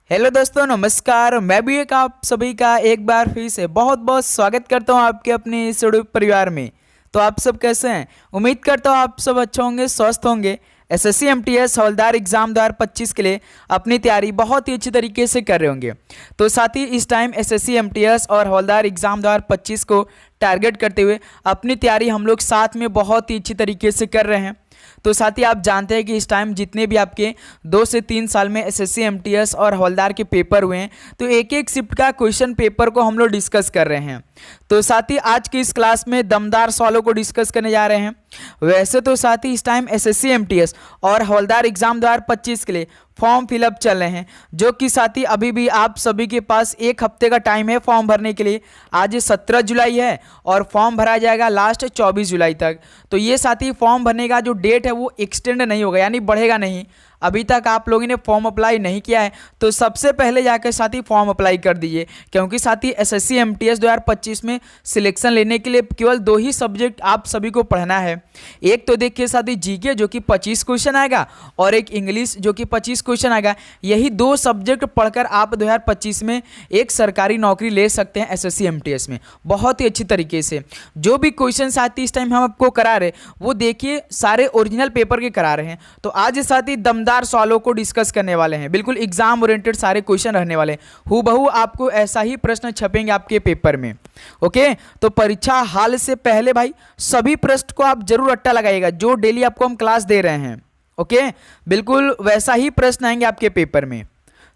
Hello दोस्तों, नमस्कार। मैं भी एक आप सभी का एक बार फिर से बहुत बहुत स्वागत करता हूं आपके अपने इस यूट्यूब परिवार में। तो आप सब कैसे हैं? उम्मीद करता हूं आप सब अच्छे होंगे, स्वस्थ होंगे। एसएससी एमटीएस हवलदार एग्जाम 2025 के लिए अपनी तैयारी बहुत ही अच्छी तरीके से कर रहे होंगे। तो साथ ही इस टाइम एसएससी एमटीएस और हवलदार एग्जाम 2025 को टारगेट करते हुए अपनी तैयारी हम लोग साथ में बहुत ही अच्छी तरीके से कर रहे हैं। तो साथ ही आप जानते हैं कि इस टाइम जितने भी आपके 2 से 3 साल में एसएससी एमटीएस और हवलदार के पेपर हुए हैं, तो एक एक शिफ्ट का क्वेश्चन पेपर को हम लोग डिस्कस कर रहे हैं। तो साथ ही आज की इस क्लास में दमदार सवालों को डिस्कस करने जा रहे हैं। वैसे तो साथ ही इस टाइम एसएससी एमटीएस और हवलदार एग्जाम 2025 के लिए फॉर्म फिलअप चल रहे हैं, जो कि साथ ही अभी भी आप सभी के पास एक हफ्ते का टाइम है फॉर्म भरने के लिए। आज 17 जुलाई है और फॉर्म भरा जाएगा लास्ट 24 जुलाई तक। तो ये साथ ही फॉर्म भरने का जो डेट है वो एक्सटेंड नहीं होगा, यानी बढ़ेगा नहीं। अभी तक आप लोगों ने फॉर्म अप्लाई नहीं किया है तो सबसे पहले जाकर साथ ही फॉर्म अप्लाई कर दीजिए, क्योंकि साथ ही एसएससी एमटीएस 2025 में सिलेक्शन लेने के लिए केवल 2 ही सब्जेक्ट आप सभी को पढ़ना है। एक तो देखिए साथ ही जीके जो कि 25 क्वेश्चन आएगा, और एक इंग्लिश जो कि 25 क्वेश्चन आएगा। यही 2 सब्जेक्ट पढ़कर आप 2025 में एक सरकारी नौकरी ले सकते हैं एसएससी एमटीएस में बहुत ही अच्छी तरीके से। जो भी क्वेश्चन साथ ही इस टाइम हम आपको करा रहे वो देखिए सारे ओरिजिनल पेपर के करा रहे हैं। तो आज साथ ही दमदार सवालों को डिस्कस करने वाले हैं, बिल्कुल एग्जाम ओरिएंटेड सारे क्वेश्चन रहने वाले हैं। हूबहू आपको ऐसा ही प्रश्न छपेंगे आपके पेपर में। ओके, तो परीक्षा हाल से पहले भाई सभी प्रश्न को आप जरूर रट्टा लगाइएगा, जो डेली आपको हम क्लास दे रहे हैं। ओके, बिल्कुल वैसा ही प्रश्न आएंगे आपके पेपर में।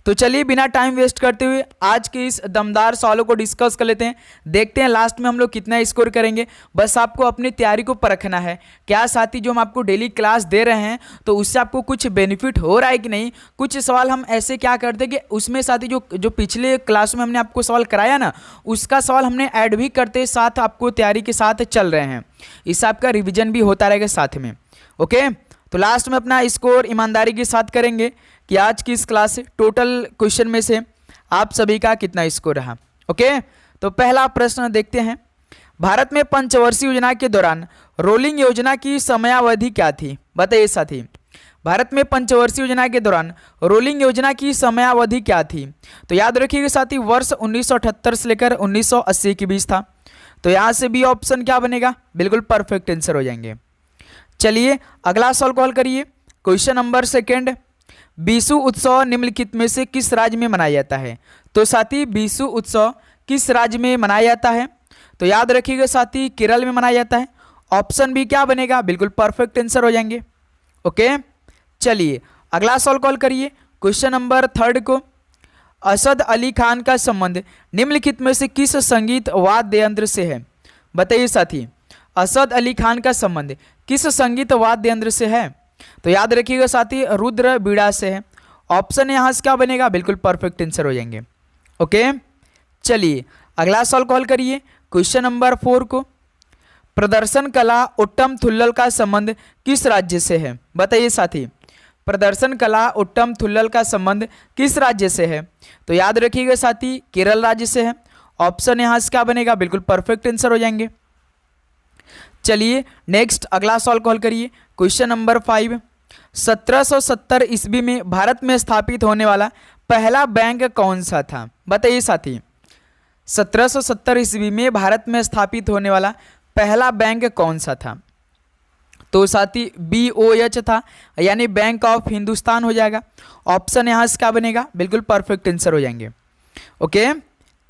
तो चलिए बिना टाइम वेस्ट करते हुए आज के इस दमदार सवालों को डिस्कस कर लेते हैं। देखते हैं लास्ट में हम लोग कितना स्कोर करेंगे। बस आपको अपनी तैयारी को परखना है, क्या साथी जो हम आपको डेली क्लास दे रहे हैं तो उससे आपको कुछ बेनिफिट हो रहा है कि नहीं। कुछ सवाल हम ऐसे क्या करते हैं कि उसमें साथी जो पिछले क्लास में हमने आपको सवाल कराया ना, उसका सवाल हमने ऐड भी करते साथ आपको तैयारी के साथ चल रहे हैं। इससे आपका रिविजन भी होता रहेगा साथ में। ओके, तो लास्ट में अपना स्कोर ईमानदारी के साथ करेंगे कि आज की इस क्लास से टोटल क्वेश्चन में से आप सभी का कितना स्कोर रहा। ओके, तो पहला प्रश्न देखते हैं। भारत में पंचवर्षीय योजना के दौरान रोलिंग योजना की समयावधि क्या थी? बताइए साथी, भारत में पंचवर्षीय योजना के दौरान रोलिंग योजना की समयावधि क्या थी? तो याद रखिएगा साथी, वर्ष 1978 से लेकर 1980 के बीच था। तो यहाँ से बी ऑप्शन क्या बनेगा? बिल्कुल परफेक्ट आंसर हो जाएंगे। चलिए अगला सवाल कॉल करिए। क्वेश्चन नंबर 2, बीसू उत्सव निम्नलिखित में से किस राज्य में मनाया जाता है? तो साथी बीसू उत्सव किस राज्य में मनाया जाता है? तो याद रखिएगा साथी, केरल में मनाया जाता है। ऑप्शन बी क्या बनेगा? बिल्कुल परफेक्ट आंसर हो जाएंगे। ओके, चलिए अगला सवाल कॉल करिए। क्वेश्चन नंबर 3 को, असद अली खान का संबंध निम्नलिखित में से किस संगीत वाद्य यंत्र से है? बताइए साथी, असद अली खान का संबंध किस संगीत वाद्य यंत्र से है? तो याद रखिएगा साथी, रुद्र बीड़ा से है। ऑप्शन यहाँ से क्या बनेगा? बिल्कुल परफेक्ट आंसर हो जाएंगे। ओके, चलिए अगला सवाल कॉल करिए। क्वेश्चन नंबर 4 को, प्रदर्शन कला उट्टम थुल्लल का संबंध किस राज्य से है? बताइए साथी, प्रदर्शन कला उट्टम थुल्लल का संबंध किस राज्य से है? तो याद रखिएगा साथी, केरल राज्य से है। ऑप्शन यहाँ से क्या बनेगा? बिल्कुल परफेक्ट आंसर हो जाएंगे। चलिए नेक्स्ट अगला सवाल कॉल करिए। क्वेश्चन नंबर 5, 1770 ईस्वी में भारत में स्थापित होने वाला पहला बैंक कौन सा था? बताइए साथी, 1770 ईस्वी में भारत में स्थापित होने वाला पहला बैंक कौन सा था? तो साथी BOH था, यानी बैंक ऑफ हिंदुस्तान हो जाएगा। ऑप्शन यहाँ से क्या बनेगा? बिल्कुल परफेक्ट आंसर हो जाएंगे। ओके,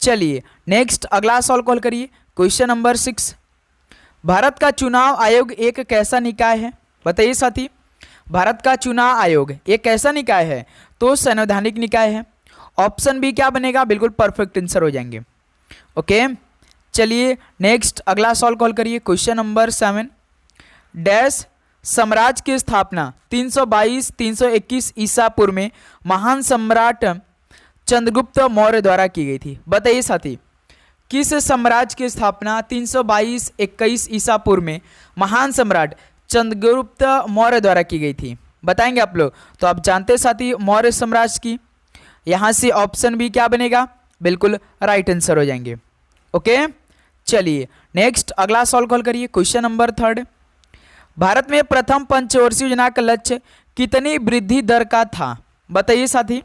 चलिए नेक्स्ट अगला सवाल कॉल करिए। क्वेश्चन नंबर 6, भारत का चुनाव आयोग एक कैसा निकाय है? बताइए साथी, भारत का चुनाव आयोग एक कैसा निकाय है? तो संवैधानिक निकाय है। ऑप्शन बी क्या बनेगा? बिल्कुल परफेक्ट आंसर हो जाएंगे। ओके, चलिए नेक्स्ट अगला सवाल कॉल करिए। क्वेश्चन नंबर 7, डैश साम्राज्य की स्थापना 322-321 ईसा पूर्व में महान सम्राट चंद्रगुप्त मौर्य द्वारा की गई थी। बताइए साथी, किस साम्राज्य की स्थापना 322-21 ईसा पूर्व में महान सम्राट चंद्रगुप्त मौर्य द्वारा की गई थी? बताएंगे आप लोग। तो आप जानते साथी मौर्य साम्राज्य की। यहाँ से ऑप्शन बी क्या बनेगा? बिल्कुल राइट आंसर हो जाएंगे। ओके, चलिए नेक्स्ट अगला सवाल कॉल करिए। क्वेश्चन नंबर 3, भारत में प्रथम पंचवर्षीय योजना का लक्ष्य कितनी वृद्धि दर का था? बताइए साथी,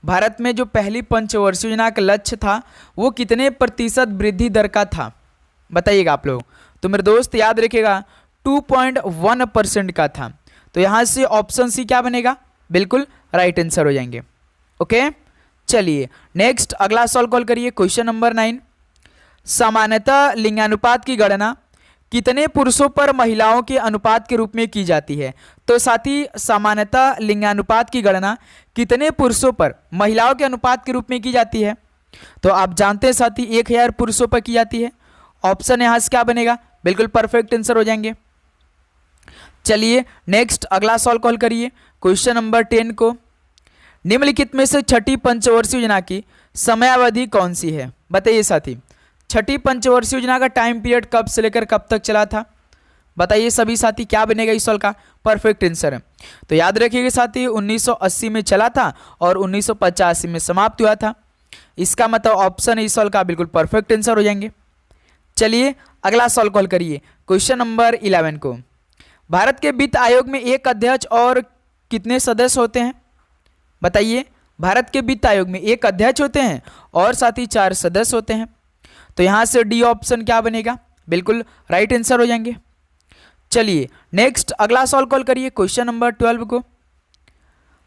भारत में जो पहली पंचवर्षीय योजना का लक्ष्य था वो कितने प्रतिशत वृद्धि दर का था, बताइएगा आप लोग। तो मेरे दोस्त याद रखिएगा 2.1% का था। तो यहाँ से ऑप्शन सी क्या बनेगा, बिल्कुल राइट आंसर हो जाएंगे। ओके, चलिए नेक्स्ट अगला सॉल्व कॉल करिए। क्वेश्चन नंबर 9, सामान्यतः लिंगानुपात की गणना कितने पुरुषों पर महिलाओं के अनुपात के रूप में की जाती है। तो साथी सामान्यतः लिंगानुपात की गणना कितने पुरुषों पर महिलाओं के अनुपात के रूप में की जाती है। तो आप जानते हैं साथी 1000 पुरुषों पर की जाती है। ऑप्शन यहाँ से क्या बनेगा, बिल्कुल परफेक्ट आंसर हो जाएंगे। चलिए नेक्स्ट अगला सॉल्व कॉल करिए। क्वेश्चन नंबर 10 को, निम्नलिखित में से छठी पंचवर्षीय योजना की समयावधि कौन सी है, बताइए साथी। छठी पंचवर्षीय योजना का टाइम पीरियड कब से लेकर कब तक चला था, बताइए सभी साथी, क्या बनेगा इस सवाल का परफेक्ट आंसर है। तो याद रखिएगा साथी 1980 में चला था और 1985 में समाप्त हुआ था। इसका मतलब ऑप्शन इस सवाल का बिल्कुल परफेक्ट आंसर हो जाएंगे। चलिए अगला सवाल कॉल करिए। क्वेश्चन नंबर 11 को, भारत के वित्त आयोग में एक अध्यक्ष और कितने सदस्य होते हैं, बताइए। भारत के वित्त आयोग में एक अध्यक्ष होते हैं और साथ ही 4 सदस्य होते हैं। तो यहाँ से डी ऑप्शन क्या बनेगा, बिल्कुल राइट आंसर हो जाएंगे। चलिए नेक्स्ट अगला सवाल कॉल करिए। क्वेश्चन नंबर 12 को,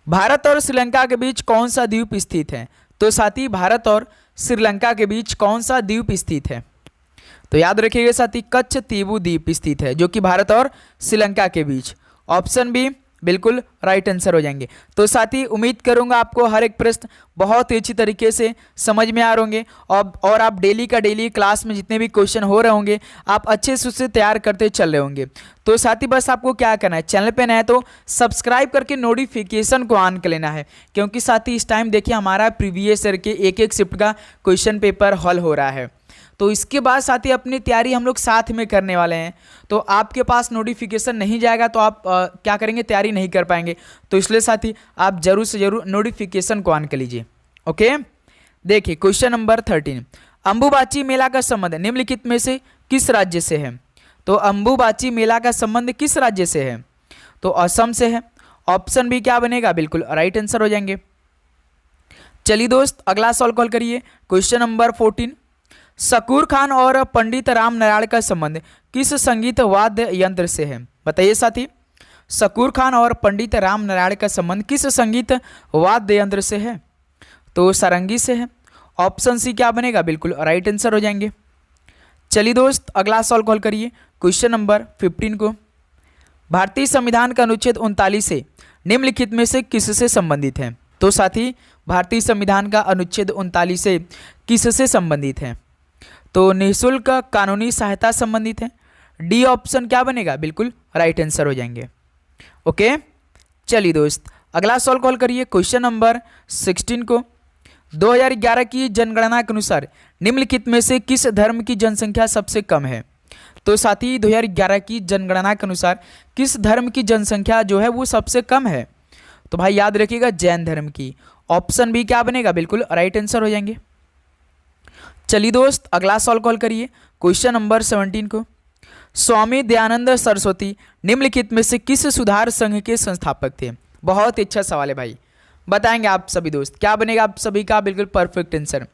भारत और श्रीलंका के बीच कौन सा द्वीप स्थित है। तो साथी भारत और श्रीलंका के बीच कौन सा द्वीप स्थित है। तो याद रखिएगा साथी कच्छतीबू द्वीप स्थित है जो कि भारत और श्रीलंका के बीच। ऑप्शन बी बिल्कुल राइट आंसर हो जाएंगे। तो साथी उम्मीद करूंगा आपको हर एक प्रश्न बहुत ही अच्छी तरीके से समझ में आ रहे होंगे और आप डेली का डेली क्लास में जितने भी क्वेश्चन हो रहे होंगे आप अच्छे से उससे तैयार करते चल रहे होंगे। तो साथी बस आपको क्या करना है, चैनल पे नया है तो सब्सक्राइब करके नोटिफिकेशन को ऑन कर लेना है, क्योंकि साथी इस टाइम देखिए हमारा प्रीवियस ईयर के एक शिफ्ट का क्वेश्चन पेपर हल हो रहा है। तो इसके बाद साथी अपनी तैयारी हम लोग साथ में करने वाले हैं। तो आपके पास नोटिफिकेशन नहीं जाएगा तो आप क्या करेंगे, तैयारी नहीं कर पाएंगे। तो इसलिए साथी आप जरूर से जरूर नोटिफिकेशन को ऑन कर लीजिए। ओके, देखिए क्वेश्चन नंबर 13, अंबुबाची मेला का संबंध निम्नलिखित में से किस राज्य से है। तो अंबुबाची मेला का संबंध किस राज्य से है। तो असम से है। ऑप्शन भी क्या बनेगा, बिल्कुल राइट आंसर हो जाएंगे। चलिए दोस्त अगला सवाल कॉल करिए। क्वेश्चन नंबर 14, शकूर खान और पंडित राम नारायण का संबंध किस संगीत वाद्य यंत्र से है, बताइए साथी। शकूर खान और पंडित राम नारायण का संबंध किस संगीत वाद्य यंत्र से है। तो सारंगी से है। ऑप्शन सी क्या बनेगा, बिल्कुल राइट आंसर हो जाएंगे। चलिए दोस्त अगला सवाल कॉल करिए। क्वेश्चन नंबर 15 को, भारतीय संविधान का अनुच्छेद 39 से निम्नलिखित में से किससे संबंधित है। तो साथी भारतीय संविधान का अनुच्छेद 39 से किससे संबंधित है। तो निःशुल्क कानूनी सहायता संबंधित है। डी ऑप्शन क्या बनेगा, बिल्कुल राइट आंसर हो जाएंगे। ओके, चलिए दोस्त अगला सवाल कॉल करिए। क्वेश्चन नंबर 16 को, 2011 की जनगणना के अनुसार निम्नलिखित में से किस धर्म की जनसंख्या सबसे कम है। तो साथी 2011 की जनगणना के अनुसार किस धर्म की जनसंख्या जो है वो सबसे कम है। तो भाई याद रखिएगा जैन धर्म की। ऑप्शन बी क्या बनेगा, बिल्कुल राइट आंसर हो जाएंगे। चलिए दोस्त अगला सवाल कॉल करिए। क्वेश्चन नंबर 17 को, स्वामी दयानंद सरस्वती निम्नलिखित में से किस सुधार संघ के संस्थापक थे। बहुत ही अच्छा सवाल है भाई, बताएंगे आप सभी दोस्त, क्या बनेगा आप सभी का बिल्कुल परफेक्ट आंसर।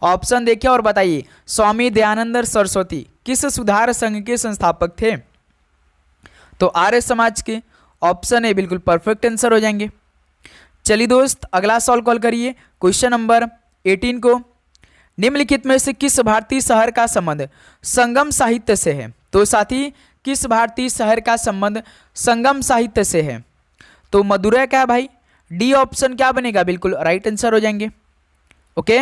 ऑप्शन देखिए और बताइए स्वामी दयानंद सरस्वती किस सुधार संघ के संस्थापक थे। तो आर्य समाज के। ऑप्शन ए बिल्कुल परफेक्ट आंसर हो जाएंगे। चलिए दोस्त अगला सवाल कॉल करिए। क्वेश्चन नंबर 18 को, निम्नलिखित में से किस भारतीय शहर का संबंध संगम साहित्य से है। तो साथी किस भारतीय शहर का संबंध संगम साहित्य से है। तो मदुरै का है भाई। डी ऑप्शन क्या बनेगा, बिल्कुल राइट आंसर हो जाएंगे। ओके,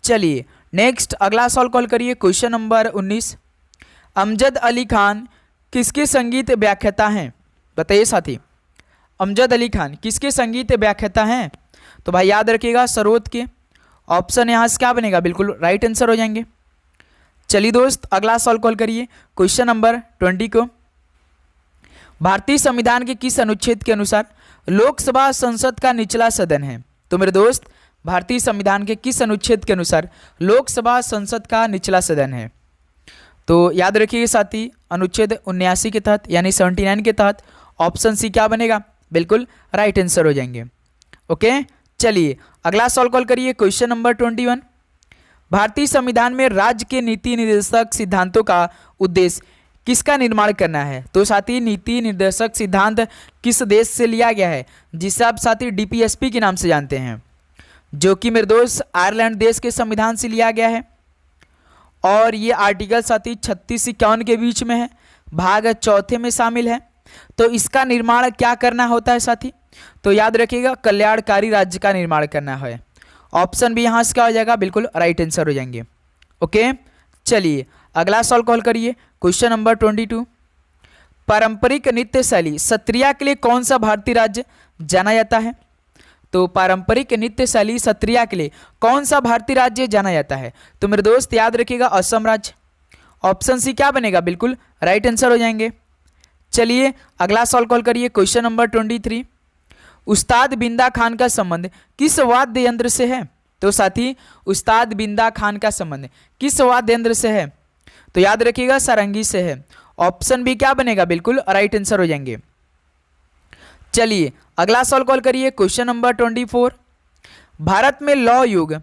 चलिए नेक्स्ट अगला सवाल कॉल करिए। क्वेश्चन नंबर 19, अमजद अली खान किसके संगीत व्याख्याता हैं, बताइए साथी। अमजद अली खान किसके संगीत व्याख्याता हैं। तो भाई याद रखिएगा सरोद के। ऑप्शन यहाँ से क्या बनेगा, बिल्कुल राइट आंसर हो जाएंगे। चलिए दोस्त अगला सवाल कॉल करिए। क्वेश्चन नंबर 20 को, भारतीय संविधान के किस अनुच्छेद के अनुसार लोकसभा संसद का निचला सदन है। तो मेरे दोस्त भारतीय संविधान के किस अनुच्छेद के अनुसार लोकसभा संसद का निचला सदन है। तो याद रखिए साथी अनुच्छेद 79 के तहत यानी 79 के तहत। ऑप्शन सी क्या बनेगा, बिल्कुल राइट आंसर हो जाएंगे। ओके, चलिए अगला सवाल कॉल करिए, क्वेश्चन नंबर 21। भारतीय संविधान में राज्य के नीति निर्देशक सिद्धांतों का उद्देश्य किसका निर्माण करना है? तो साथी नीति निर्देशक सिद्धांत किस देश से लिया गया है, जिसे आप साथी डीपीएसपी के नाम से जानते हैं, जो कि मेरे दोस्त आयरलैंड देश के संविधान से लिया गया है। और ये आर्टिकल साथी 36-51 के बीच में है, भाग चौथे में शामिल है। तो इसका निर्माण क्या करना होता है साथी? तो याद रखिएगा कल्याणकारी राज्य का निर्माण करना है। ऑप्शन भी यहाँ से क्या हो जाएगा, बिल्कुल राइट आंसर हो जाएंगे। ओके, चलिए अगला सवाल कॉल करिए, क्वेश्चन नंबर 22। पारंपरिक नृत्य शैली सत्रिया के लिए कौन सा भारतीय राज्य जाना जाता है? तो पारंपरिक नृत्य शैली सत्रिया के लिए कौन सा भारतीय राज्य जाना जाता है? तो मेरे दोस्त याद रखिएगा असम राज्य। ऑप्शन सी क्या बनेगा, बिल्कुल राइट आंसर हो जाएंगे। चलिए अगला सवाल कॉल करिए, क्वेश्चन नंबर 23। उस्ताद बिंदा खान का संबंध किस वाद्य यंत्र से है? तो साथी उस्ताद बिंदा खान का संबंध किस वाद्य यंत्र से है? तो याद रखिएगा सारंगी से है। ऑप्शन भी क्या बनेगा, बिल्कुल राइट आंसर हो जाएंगे। चलिए अगला सवाल कॉल करिए, क्वेश्चन नंबर 24। भारत में लौह युग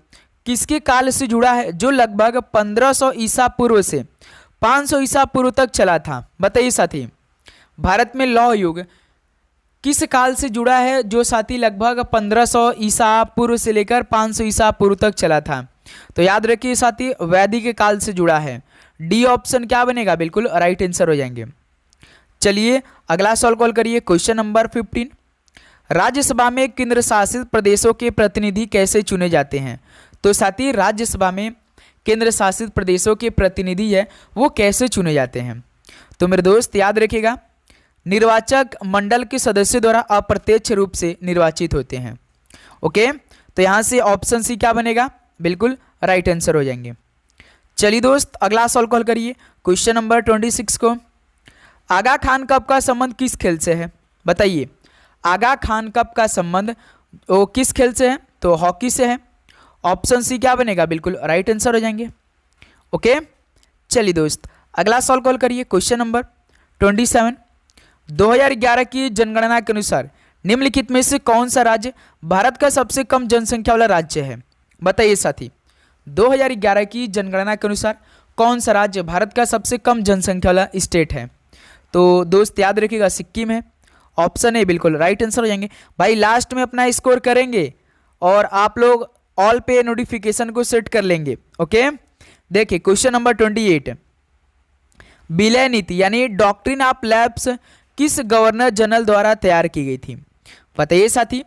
किसके काल से जुड़ा है, जो लगभग 1500 ईसा पूर्व से 500 ईसा पूर्व तक चला था? बताइए साथी, भारत में लौह युग किस काल से जुड़ा है, जो साथी लगभग 1500 ईसा पूर्व से लेकर 500 ईसा पूर्व तक चला था? तो याद रखिए साथी वैदिक काल से जुड़ा है। डी ऑप्शन क्या बनेगा, बिल्कुल राइट आंसर हो जाएंगे। चलिए अगला सवाल कॉल करिए, क्वेश्चन नंबर 15। राज्यसभा में केंद्र शासित प्रदेशों के प्रतिनिधि कैसे चुने जाते हैं? तो साथी राज्यसभा में केंद्र शासित प्रदेशों के प्रतिनिधि है वो कैसे चुने जाते हैं? तो मेरे दोस्त याद रखिएगा निर्वाचक मंडल के सदस्यों द्वारा अप्रत्यक्ष रूप से निर्वाचित होते हैं। ओके, तो यहाँ से ऑप्शन सी क्या बनेगा, बिल्कुल राइट आंसर हो जाएंगे। चलिए दोस्त अगला सवाल कॉल करिए, क्वेश्चन नंबर 26 को। आगा खान कप का संबंध किस खेल से है? बताइए, आगा खान कप का संबंध वो किस खेल से है? तो हॉकी से है। ऑप्शन सी क्या बनेगा, बिल्कुल राइट आंसर हो जाएंगे। ओके, चलिए दोस्त अगला सवाल कॉल करिए, क्वेश्चन नंबर 27। 2011 की जनगणना के अनुसार निम्नलिखित में से कौन सा राज्य भारत का सबसे कम जनसंख्या वाला राज्य है? बताइए साथी, 2011 की जनगणना के अनुसार कौन सा राज्य भारत का सबसे कम जनसंख्या वाला स्टेट है? तो दोस्त याद रखिएगा सिक्किम है। ऑप्शन ए बिल्कुल राइट आंसर हो जाएंगे। भाई लास्ट में अपना स्कोर करेंगे और आप लोग ऑल पे नोटिफिकेशन को सेट कर लेंगे। ओके, देखिए क्वेश्चन नंबर 28। विलय नीति यानी डॉक्ट्रिन ऑफ लैप्स किस गवर्नर जनरल द्वारा तैयार की गई थी? बताइए साथी,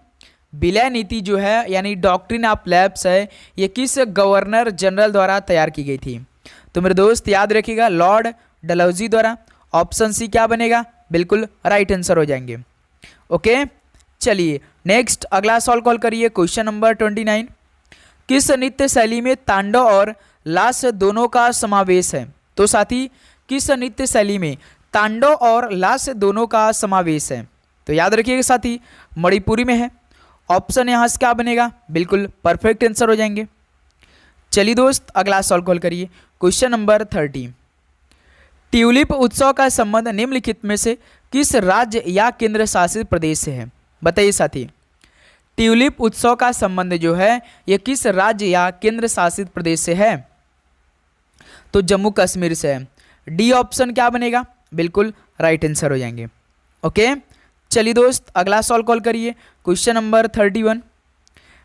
विलय नीति जो है यानी डॉक्ट्रिन ऑफ लैप्स है, ये किस गवर्नर जनरल द्वारा तैयार की गई थी? तो मेरे दोस्त याद रखिएगा लॉर्ड डलहौजी द्वारा। ऑप्शन सी क्या बनेगा, बिल्कुल राइट आंसर हो जाएंगे। ओके, चलिए नेक्स्ट अगला सवाल कॉल करिए, क्वेश्चन नंबर 29। किस नृत्य शैली में तांडव और लास्य दोनों का समावेश है? तो साथी किस नृत्य शैली में तांडव और लास्य दोनों का समावेश है? तो याद रखिएगा साथी मणिपुरी में है। ऑप्शन यहाँ से क्या बनेगा, बिल्कुल परफेक्ट आंसर हो जाएंगे। चलिए दोस्त अगला सवाल कॉल करिए, क्वेश्चन नंबर 30। ट्यूलिप उत्सव का संबंध निम्नलिखित में से किस राज्य या केंद्र शासित प्रदेश से है? बताइए साथी, ट्यूलिप उत्सव का संबंध जो है यह किस राज्य या केंद्र शासित प्रदेश से है? तो जम्मू कश्मीर से है। डी ऑप्शन क्या बनेगा, बिल्कुल राइट आंसर हो जाएंगे। ओके, चलिए दोस्त अगला सवाल कॉल करिए, क्वेश्चन नंबर 31।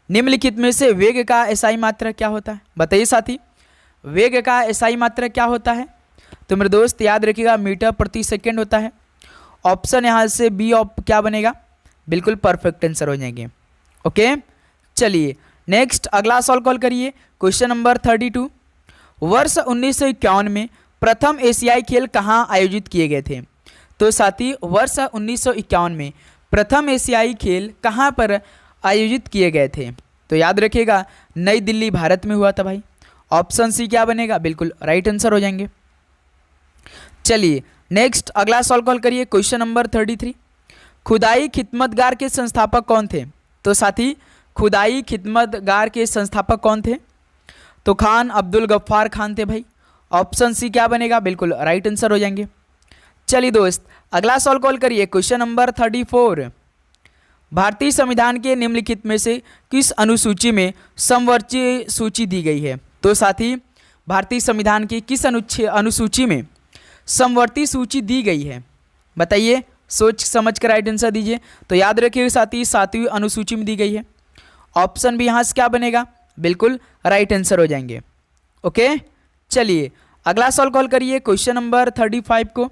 निम्नलिखित में से वेग का एसआई मात्रक क्या होता है? बताइए साथी, वेग का एसआई मात्रक क्या होता है? तो मेरे दोस्त याद रखिएगा मीटर प्रति सेकेंड होता है। ऑप्शन यहाँ से बी क्या बनेगा, बिल्कुल परफेक्ट आंसर हो जाएंगे। ओके, चलिए नेक्स्ट अगला सवाल कॉल करिए, क्वेश्चन नंबर 32। वर्ष 1951 में प्रथम एशियाई खेल कहाँ आयोजित किए गए थे? तो साथी वर्ष 1951 में प्रथम एशियाई खेल कहाँ पर आयोजित किए गए थे? तो याद रखिएगा नई दिल्ली भारत में हुआ था भाई। ऑप्शन सी क्या बनेगा, बिल्कुल राइट आंसर हो जाएंगे। चलिए नेक्स्ट अगला सवाल कॉल करिए, क्वेश्चन नंबर 33। खुदाई खिदमतगार के संस्थापक कौन थे? तो साथी खुदाई खिदमतगार के संस्थापक कौन थे? तो खान अब्दुल गफ्फार खान थे भाई। ऑप्शन सी क्या बनेगा, बिल्कुल राइट आंसर हो जाएंगे। चलिए दोस्त अगला सवाल कॉल करिए, क्वेश्चन नंबर 34। भारतीय संविधान के निम्नलिखित में से किस अनुसूची में समवर्ती सूची दी गई है? तो साथी भारतीय संविधान की किस अनुसूची में समवर्ती सूची दी गई है? बताइए, सोच समझ कर राइट आंसर दीजिए। तो याद रखिए साथी 7वीं अनुसूची में दी गई है। ऑप्शन भी यहाँ से क्या बनेगा? बिल्कुल राइट आंसर हो जाएंगे। ओके, चलिए अगला सवाल कॉल करिए क्वेश्चन नंबर 35 को।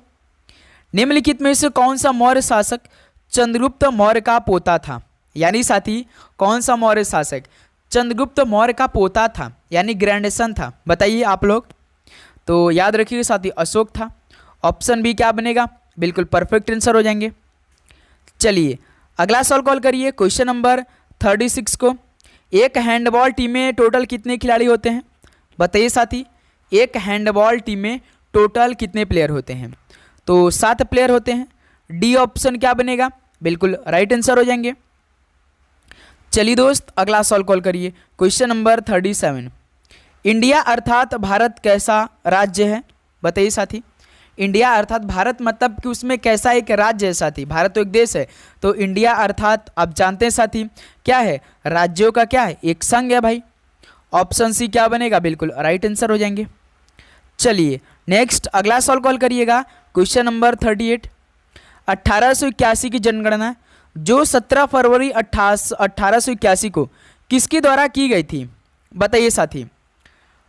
निम्नलिखित में से कौन सा मौर्य शासक चंद्रगुप्त मौर्य का पोता था? यानी साथी कौन सा मौर्य शासक चंद्रगुप्त मौर्य का पोता था यानी ग्रैंडसन था? बताइए आप लोग। तो याद रखिए साथी अशोक था। ऑप्शन बी क्या बनेगा? बिल्कुल परफेक्ट आंसर हो जाएंगे। चलिए अगला सवाल कॉल करिए क्वेश्चन नंबर 36 को। एक हैंडबॉल टीम में टोटल कितने खिलाड़ी होते हैं? बताइए साथी, एक हैंडबॉल टीम में टोटल कितने प्लेयर होते हैं? तो 7 प्लेयर होते हैं। डी ऑप्शन क्या बनेगा? बिल्कुल राइट आंसर हो जाएंगे। चलिए दोस्त अगला सवाल कॉल करिए क्वेश्चन नंबर 37। इंडिया अर्थात भारत कैसा राज्य है? बताइए साथी। इंडिया अर्थात भारत मतलब कि उसमें कैसा एक राज्य है साथी? भारत तो एक देश है, तो इंडिया अर्थात आप जानते हैं साथी क्या है? राज्यों का क्या है? एक संघ है भाई। ऑप्शन सी क्या बनेगा? बिल्कुल राइट आंसर हो जाएंगे। चलिए नेक्स्ट अगला सवाल कॉल करिएगा क्वेश्चन नंबर 38। 1881 की जनगणना जो 17 फरवरी 1881 को किसके द्वारा की गई थी? बताइए साथी।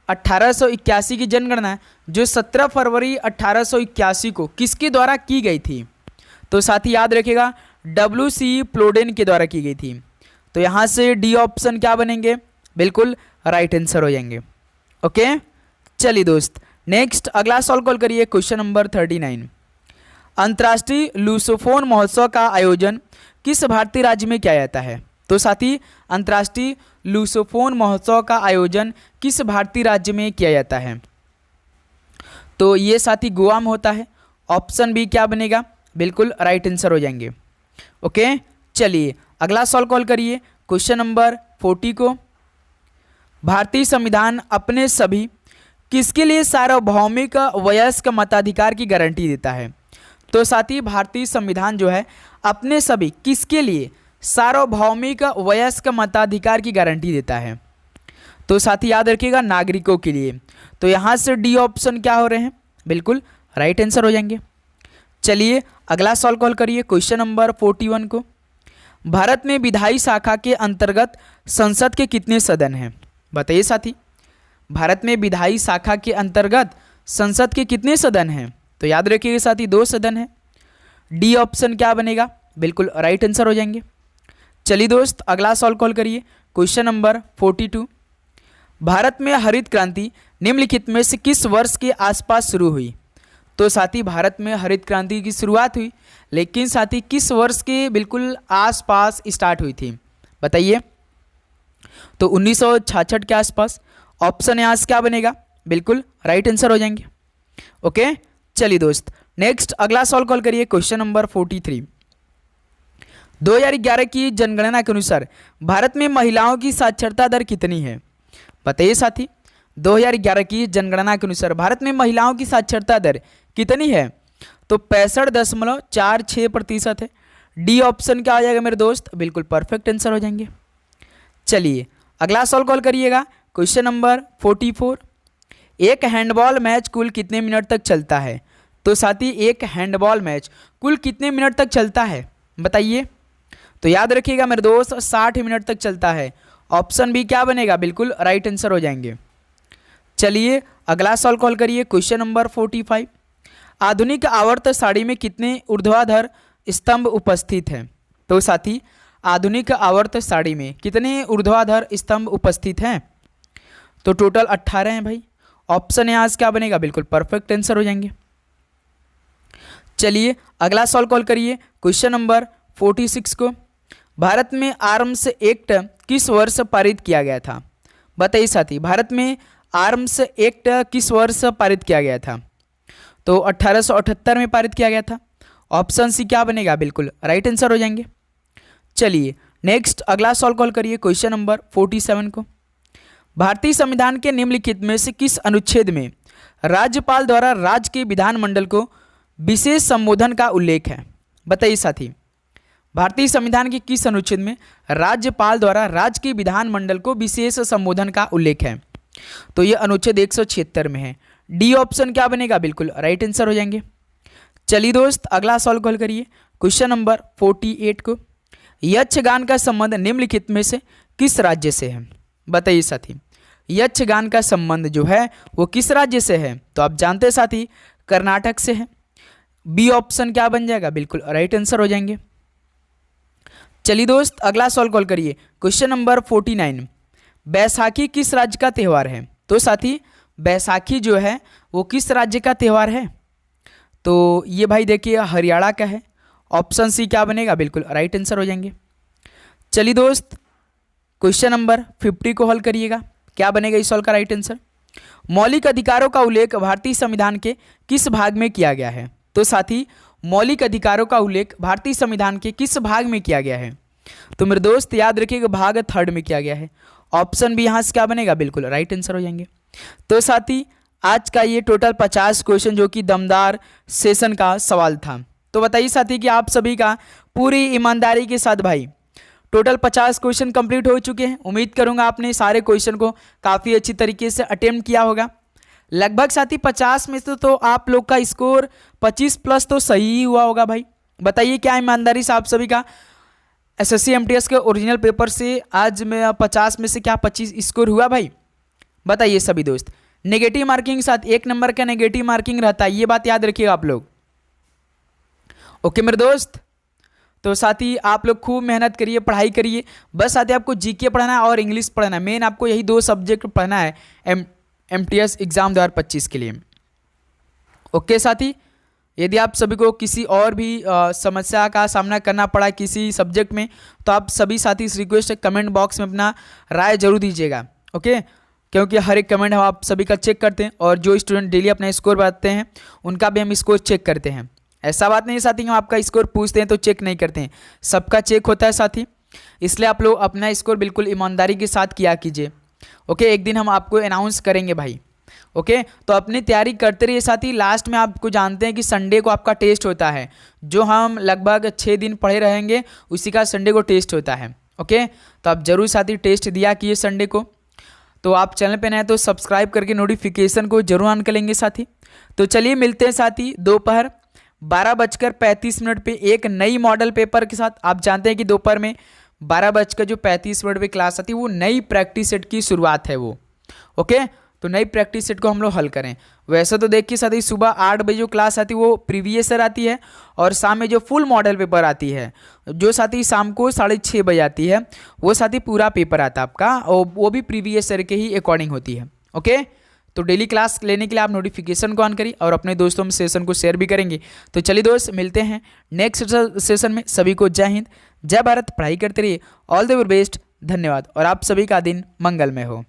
1881 की जनगणना जो 17 फरवरी 1881 को किसके द्वारा की गई थी? तो साथी याद रखिएगा WC प्लोडेन के द्वारा की गई थी। तो यहाँ से डी ऑप्शन क्या बनेंगे? बिल्कुल राइट आंसर हो जाएंगे। ओके, चलिए दोस्त नेक्स्ट अगला सवाल कॉल करिए क्वेश्चन नंबर 39। अंतर्राष्ट्रीय लूसोफोन महोत्सव का आयोजन किस भारतीय राज्य में किया जाता है? तो साथी अंतर्राष्ट्रीय लूसोफोन महोत्सव का आयोजन किस भारतीय राज्य में किया जाता है? तो ये साथी गोवा में होता है। ऑप्शन बी क्या बनेगा? बिल्कुल राइट आंसर हो जाएंगे। ओके, चलिए अगला सवाल कॉल करिए क्वेश्चन नंबर 40 को। भारतीय संविधान अपने सभी किसके लिए सार्वभौमिक वयस्क मताधिकार की गारंटी देता है? तो साथी भारतीय संविधान जो है अपने सभी किसके लिए सार्वभौमिक वयस्क मताधिकार की गारंटी देता है? तो साथी याद रखिएगा नागरिकों के लिए। तो यहाँ से डी ऑप्शन क्या हो रहे हैं? बिल्कुल राइट आंसर हो जाएंगे। चलिए अगला सवाल कॉल करिए क्वेश्चन नंबर 41 को। भारत में विधायी शाखा के अंतर्गत संसद के कितने सदन हैं? बताइए साथी। भारत में विधायी शाखा के अंतर्गत संसद के कितने सदन हैं? तो याद रखिएगा साथी 2 सदन हैं। डी ऑप्शन क्या बनेगा? बिल्कुल राइट आंसर हो जाएंगे। चलिए दोस्त अगला सवाल कॉल करिए क्वेश्चन नंबर 42। भारत में हरित क्रांति निम्नलिखित में से किस वर्ष के आसपास शुरू हुई? तो साथी भारत में हरित क्रांति की शुरुआत हुई, लेकिन साथी किस वर्ष के बिल्कुल आसपास स्टार्ट हुई थी? बताइए। तो 1966 के आसपास। ऑप्शन यहाँ से क्या बनेगा? बिल्कुल राइट आंसर हो जाएंगे। ओके, चलिए दोस्त नेक्स्ट अगला सवाल कॉल करिए क्वेश्चन नंबर 43। 2011 की जनगणना के अनुसार भारत में महिलाओं की साक्षरता दर कितनी है? बताइए साथी। 2011 की जनगणना के अनुसार भारत में महिलाओं की साक्षरता दर कितनी है? तो 65.46% है। डी ऑप्शन क्या आ जाएगा मेरे दोस्त? बिल्कुल परफेक्ट आंसर हो जाएंगे। चलिए अगला सवाल कॉल करिएगा क्वेश्चन नंबर 44। एक हैंडबॉल मैच कुल कितने मिनट तक चलता है? तो साथी एक हैंडबॉल मैच कुल कितने मिनट तक चलता है? बताइए। तो याद रखिएगा मेरे दोस्त 60 मिनट तक चलता है। ऑप्शन बी क्या बनेगा? बिल्कुल राइट आंसर हो जाएंगे। चलिए अगला सवाल कॉल करिए क्वेश्चन नंबर 45। आधुनिक आवर्त साड़ी में कितने ऊर्ध्वाधर स्तंभ उपस्थित हैं? तो साथी आधुनिक आवर्त साड़ी में कितने ऊर्ध्वाधर स्तंभ उपस्थित हैं? तो टोटल 18 हैं भाई। ऑप्शन यहाँ से क्या बनेगा? बिल्कुल परफेक्ट आंसर हो जाएंगे। चलिए अगला सवाल कॉल करिए क्वेश्चन नंबर 46 को। भारत में आर्म्स एक्ट किस वर्ष पारित किया गया था? बताइए साथी। भारत में आर्म्स एक्ट किस वर्ष पारित किया गया था? तो 1878 में पारित किया गया था। ऑप्शन सी क्या बनेगा? बिल्कुल राइट आंसर हो जाएंगे। चलिए नेक्स्ट अगला सवाल कॉल करिए क्वेश्चन नंबर 47 को। भारतीय संविधान के निम्नलिखित में से किस अनुच्छेद में राज्यपाल द्वारा राज्य के विधानमंडल को विशेष संबोधन का उल्लेख है? बताइए साथी। भारतीय संविधान के किस अनुच्छेद में राज्यपाल द्वारा राज्य के विधानमंडल को विशेष संबोधन का उल्लेख है? तो ये अनुच्छेद 176 में है। डी ऑप्शन क्या बनेगा? बिल्कुल राइट आंसर हो जाएंगे। चलिए दोस्त अगला सॉल्व कॉल करिए क्वेश्चन नंबर 48 को। यक्षगान का संबंध निम्नलिखित में से किस राज्य से है? बताइए साथी, यक्षगान का संबंध जो है वो किस राज्य से है? तो आप जानते हैं साथी कर्नाटक से है। बी ऑप्शन क्या बन जाएगा? बिल्कुल राइट आंसर हो जाएंगे। चलिए दोस्त अगला सॉल्व कॉल करिए क्वेश्चन नंबर 49। बैसाखी किस राज्य का त्यौहार है? तो साथी बैसाखी जो है वो किस राज्य का त्यौहार है? तो ये भाई देखिए हरियाणा का है। ऑप्शन सी क्या बनेगा? बिल्कुल राइट आंसर हो जाएंगे। चलिए दोस्त क्वेश्चन नंबर 50 को हल करिएगा। क्या बनेगा इस सवाल का राइट आंसर? मौलिक अधिकारों का उल्लेख भारतीय संविधान के किस भाग में किया गया है? तो साथी मौलिक अधिकारों का उल्लेख भारतीय संविधान के किस भाग में किया गया है? तो मेरे दोस्त याद रखिएगा भाग 3 में किया गया है। ऑप्शन भी यहाँ से क्या बनेगा? बिल्कुल राइट आंसर हो जाएंगे। तो साथी आज का ये टोटल 50 क्वेश्चन जो कि दमदार सेशन का सवाल था। तो बताइए साथी कि आप सभी का पूरी ईमानदारी के साथ भाई टोटल 50 क्वेश्चन कंप्लीट हो चुके हैं। उम्मीद करूंगा आपने सारे क्वेश्चन को काफ़ी अच्छी तरीके से अटेम्प्ट किया होगा। लगभग साथी 50 में से तो आप लोग का स्कोर 25 प्लस तो सही ही हुआ होगा भाई। बताइए क्या ईमानदारी से आप सभी का एसएससी एमटीएस के ओरिजिनल पेपर से आज में 50 में से क्या 25 स्कोर हुआ भाई? बताइए सभी दोस्त। नेगेटिव मार्किंग के साथ 1 नंबर का नेगेटिव मार्किंग रहता है, ये बात याद रखिएगा आप लोग। ओके मेरे दोस्त, तो साथी आप लोग खूब मेहनत करिए, पढ़ाई करिए। बस साथी आपको जीके पढ़ना है और इंग्लिश पढ़ना है। मेन आपको यही 2 सब्जेक्ट पढ़ना है एमटीएस एग्जाम 2025 के लिए। ओके साथी, यदि आप सभी को किसी और भी समस्या का सामना करना पड़ा किसी सब्जेक्ट में, तो आप सभी साथी इस रिक्वेस्ट कमेंट बॉक्स में अपना राय जरूर दीजिएगा। ओके, क्योंकि हर एक कमेंट हम आप सभी का चेक करते हैं और जो स्टूडेंट डेली अपना स्कोर बताते हैं उनका भी हम स्कोर चेक करते हैं। ऐसा बात नहीं साथी हम आपका स्कोर पूछते हैं तो चेक नहीं करते हैं, सबका चेक होता है साथी। इसलिए आप लोग अपना स्कोर बिल्कुल ईमानदारी के साथ किया कीजिए। ओके, एक दिन हम आपको अनाउंस करेंगे भाई। ओके, तो अपनी तैयारी करते रहिए साथी। लास्ट में आपको जानते हैं कि संडे को आपका टेस्ट होता है, जो हम लगभग 6 दिन पढ़े रहेंगे उसी का संडे को टेस्ट होता है। ओके, तो आप जरूर साथी टेस्ट दिया कीजिए संडे को। तो आप चैनल पे नए तो सब्सक्राइब करके नोटिफिकेशन को जरूर ऑन कर लेंगे साथी। तो चलिए मिलते हैं साथी दोपहर 12:35 पे एक नई मॉडल पेपर के साथ। आप जानते हैं कि दोपहर में 12:35 पे क्लास आती है, वो नई प्रैक्टिस सेट की शुरुआत है वो। ओके, तो नई प्रैक्टिस सेट को हम लोग हल करें। वैसे तो देखिए साथी सुबह 8 बजे जो क्लास आती है वो प्रीवियस ईयर आती है, और शाम में जो फुल मॉडल पेपर आती है जो साथी शाम को 6:30 बजे आती है, वो साथी पूरा पेपर आता है आपका, और वो भी प्रीवियस ईयर के ही अकॉर्डिंग होती है। ओके, तो डेली क्लास लेने के लिए आप नोटिफिकेशन को ऑन करिए और अपने दोस्तों में सेशन को शेयर भी करेंगे। तो चलिए दोस्त मिलते हैं नेक्स्ट सेशन में। सभी को जय हिंद, जय भारत। पढ़ाई करते रहिए। ऑल द बेस्ट, धन्यवाद, और आप सभी का दिन मंगलमय हो।